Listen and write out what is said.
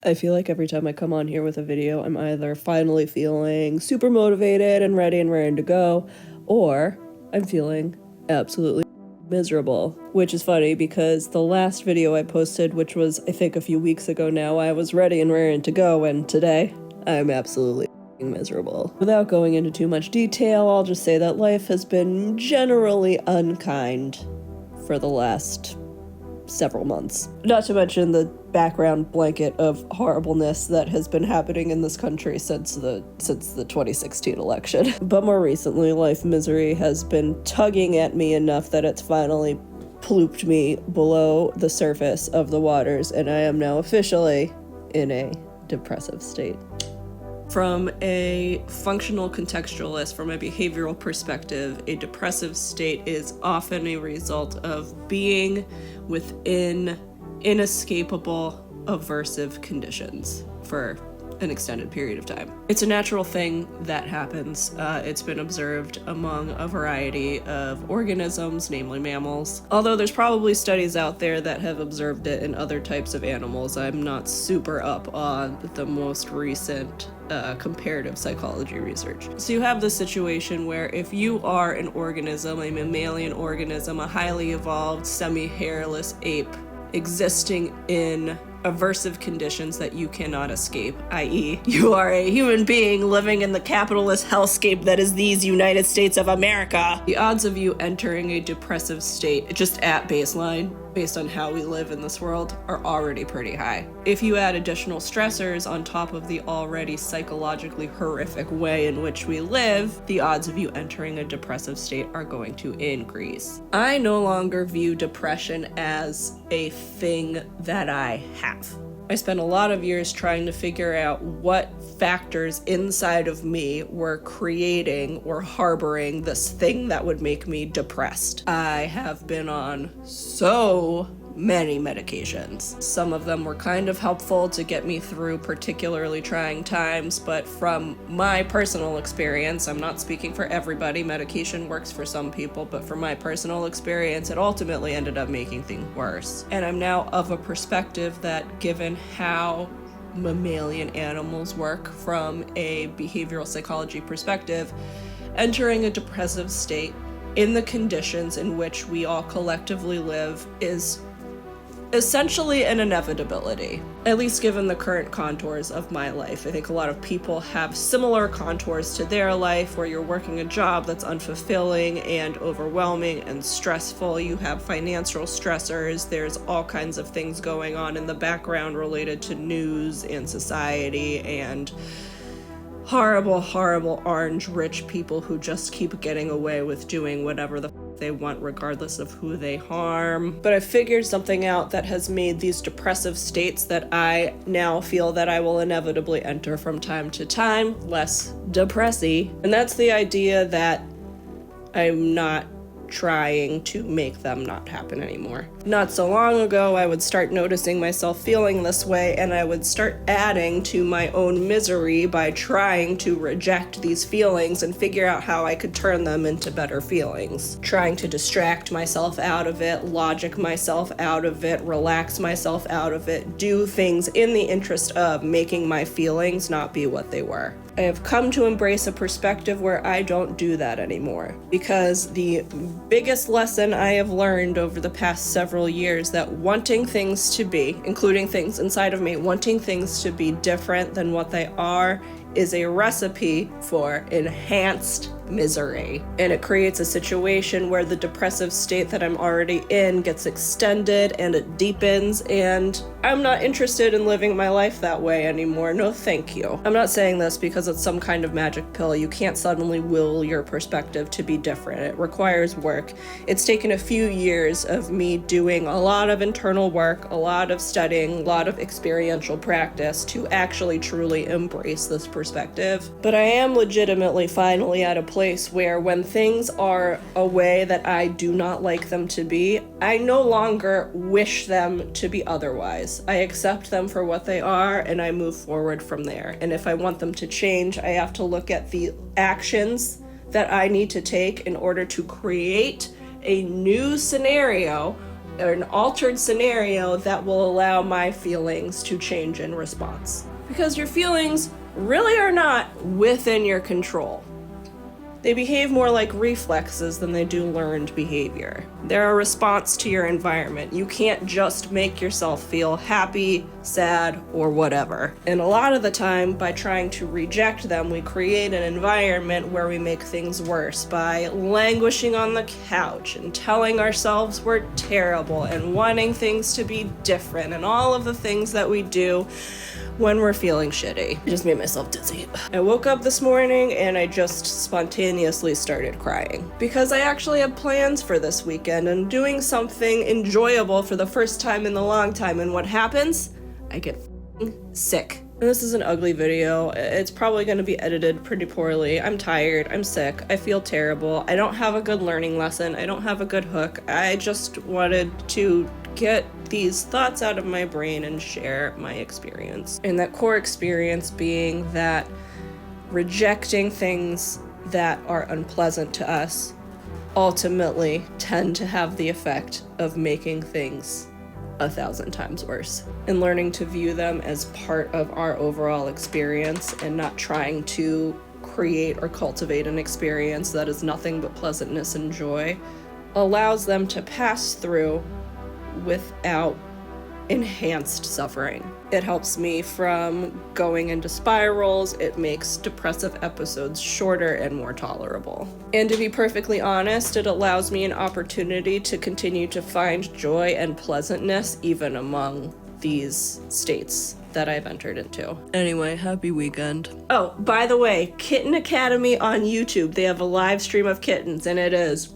I feel like every time I come on here with a video, I'm either finally feeling super motivated and ready and raring to go, or I'm feeling absolutely miserable. Which is funny because the last video I posted, which was I think a few weeks ago now, I was ready and raring to go, and today I'm absolutely miserable. Without going into too much detail, I'll just say that life has been generally unkind for the last several months. Not to mention the background blanket of horribleness that has been happening in this country since the 2016 election. But more recently, life misery has been tugging at me enough that it's finally plooped me below the surface of the waters, and I am now officially in a depressive state. From a functional contextualist, from a behavioral perspective, a depressive state is often a result of being within inescapable aversive conditions for an extended period of time. It's a natural thing that happens. It's been observed among a variety of organisms, namely mammals. Although there's probably studies out there that have observed it in other types of animals, I'm not super up on the most recent comparative psychology research. So you have this situation where if you are an organism, a mammalian organism, a highly evolved semi-hairless ape existing in aversive conditions that you cannot escape, i.e., you are a human being living in the capitalist hellscape that is these United States of America. The odds of you entering a depressive state, just at baseline, based on how we live in this world, are already pretty high. If you add additional stressors on top of the already psychologically horrific way in which we live, the odds of you entering a depressive state are going to increase. I no longer view depression as a thing that I have. I spent a lot of years trying to figure out what factors inside of me were creating or harboring this thing that would make me depressed. I have been on so many medications. Some of them were kind of helpful to get me through particularly trying times, but from my personal experience, I'm not speaking for everybody, medication works for some people, but from my personal experience, it ultimately ended up making things worse. And I'm now of a perspective that, given how mammalian animals work from a behavioral psychology perspective, entering a depressive state in the conditions in which we all collectively live is essentially an inevitability, at least given the current contours of my life. I think a lot of people have similar contours to their life, where you're working a job that's unfulfilling and overwhelming and stressful. You have financial stressors. There's all kinds of things going on in the background related to news and society and horrible, horrible orange rich people who just keep getting away with doing whatever the they want regardless of who they harm. But I figured something out that has made these depressive states that I now feel that I will inevitably enter from time to time less depressy. And that's the idea that I'm not trying to make them not happen anymore. Not so long ago, I would start noticing myself feeling this way, and I would start adding to my own misery by trying to reject these feelings and figure out how I could turn them into better feelings. Trying to distract myself out of it, logic myself out of it, relax myself out of it, do things in the interest of making my feelings not be what they were. I have come to embrace a perspective where I don't do that anymore, because the biggest lesson I have learned over the past several years that wanting things to be, including things inside of me, wanting things to be different than what they are is a recipe for enhanced misery. And it creates a situation where the depressive state that I'm already in gets extended and it deepens, and I'm not interested in living my life that way anymore. No, thank you. I'm not saying this because it's some kind of magic pill. You can't suddenly will your perspective to be different. It requires work. It's taken a few years of me doing a lot of internal work, a lot of studying, a lot of experiential practice to actually truly embrace this perspective. But I am legitimately finally at a place where when things are a way that I do not like them to be, I no longer wish them to be otherwise. I accept them for what they are and I move forward from there. And if I want them to change, I have to look at the actions that I need to take in order to create a new scenario an altered scenario that will allow my feelings to change in response. Because your feelings really are not within your control. They behave more like reflexes than they do learned behavior. They're a response to your environment. You can't just make yourself feel happy, sad, or whatever. And a lot of the time, by trying to reject them, we create an environment where we make things worse by languishing on the couch and telling ourselves we're terrible and wanting things to be different and all of the things that we do when we're feeling shitty. I just made myself dizzy. I woke up this morning and I just spontaneously started crying because I actually had plans for this weekend and doing something enjoyable for the first time in a long time, and what happens? I get sick. And this is an ugly video. It's probably going to be edited pretty poorly. I'm tired. I'm sick. I feel terrible. I don't have a good learning lesson. I don't have a good hook. I just wanted to get these thoughts out of my brain and share my experience. And that core experience being that rejecting things that are unpleasant to us ultimately tend to have the effect of making things 1,000 times worse. And learning to view them as part of our overall experience and not trying to create or cultivate an experience that is nothing but pleasantness and joy allows them to pass through without enhanced suffering. It helps me from going into spirals. It makes depressive episodes shorter and more tolerable. And to be perfectly honest, it allows me an opportunity to continue to find joy and pleasantness even among these states that I've entered into. Anyway, happy weekend. Oh, by the way, Kitten Academy on YouTube. They have a live stream of kittens, and it is